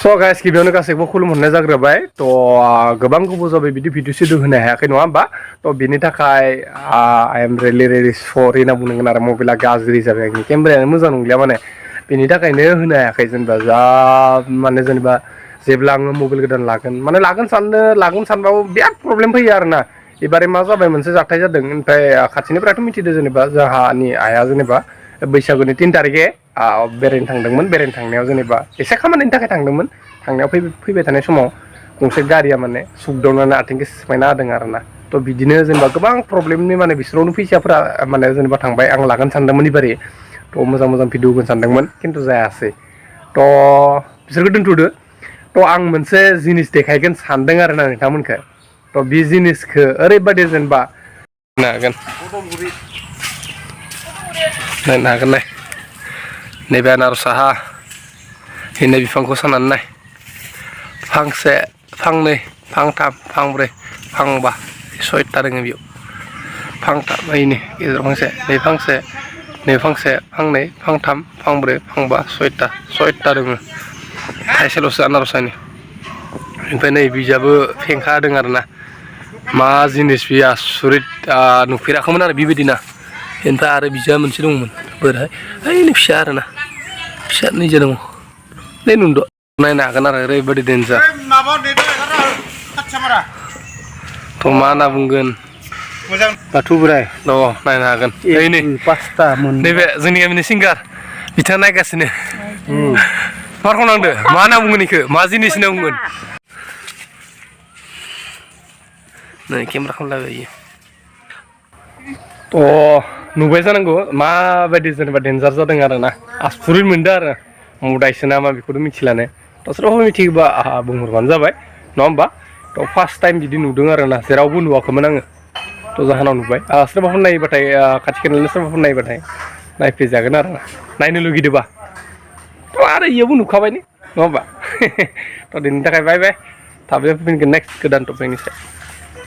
स' गाइस गिबियावनो गासैखौबो खुलुमहरनाय जाग्रोबाय थ' गोबां गोबाव जाबाय बिदि भिडिअ सिडिअ होनो हायाखै नङा होमबा थ' बिनि थाखाय आइ एम रियेलि सरि होनना बुंनांगोन आरो मबाइला गाज्रि जाबाय आंनि केमेरायानो मोजां नंलिया माने बिनि थाखायनो होनो हायाखै जेनेबा जा माने जेनेबा जेब्ला आङो मबाइल गोदान लागोन सानबाबो बिराद प्रब्लेम फैयो आरोना एबारे मा जाबाय मोनसे जाथाय जादों ओमफ्राय खाथिनिफ्रायथ' मिथिदों जेनेबा जोंहानि आइया जेनेबा बैसागुनि 3 तारिखे बेरायनो थांदोंमोन बेरायनो थांनायाव जेनेबा एसे खामानिनि थाखाय थांदोंमोन थांनायाव फैबाय थानाय समाव गंसे गारिया माने सुगदावनानै आथिंखौ सिफायना होदों आरोना थ' बिदिनो जेनेबा गोबां प्रब्लेमनि माने बिसोरावनो फैसाफोरा माने जेनेबा थांबाय आं लागोन सानदोंमोन एबारे थ' मोजां भिडिअ होगोन सानदोंमोन खिन्थु जायासै थ' बिसोरखौ दोनथ'दो थ' आं मोनसे जिनिस देखायगोन सानदों आरोना नोंथांमोनखौ थ' बे जिनिसखौ ओरैबायदि जेनेबा नायनो हागोन नाय नैबे आनारसाहा हिन्नाय बिफांखौ साननानै नाय फांसे फांनै फांथाम फांब्रै फांबा 6ता दङ बेयाव फांथाम ओइनै गेजेराव फांसे नै फांसे फांनै फांथाम फांब्रै फांबा 6ता दङ थाइसेल'सो आनारसानि ओमफ्राय नै बिजाबो फेंखा होदों आरोना मा जिनिस बे आसुरित नुफेराखैमोन आरो बेबायदिना ओमफ्राय आरो बिजाब मोनसे दंमोन बोरैहाय ओइनै फिसा आरोना फिसा निजा दङ नै नुदो नायनो हागोन आरो ओरैबायदि डेन्जार थ' मा होनना बुंगोन बाथौ बोराय नायनो हागोन ओइनै नैबे जोंनि गामिनि सिंगार बिथाङा नायगासिनो मा खालामनांदो मा होनना बुंगोन बेखौ मा जिनिस होनना बुंगोन नै केमेरा खालामलाबायो थ' नुबाय जानांगौ माबायदि जेनेबा डेन्जार जादों आरोना आसुरित मोनदों आरो मुदायसो नामा बेखौथ' मिथिलानो थ' सोरबाफोर मिथियोबा बुंहरबानो जाबाय नङा होमबा थ' फार्स्ट टाइम बिदि नुदों आरोना जेरावबो नुवाखैमोन आङो थ' जाहोनाव नुबाय सोरबाफोर नायोबाथाय खाथि खालानि सोरबाफोर नायोबाथाय नायफैजागोन आरो नायनो लुगैदोंबा थ' आरो इयावबो नुखाबाय नङा होमबा थ' दिनैनि थाखाय बाय थाबैनो फैगोन नेक्स्ट गोदान टपिकनि सायाव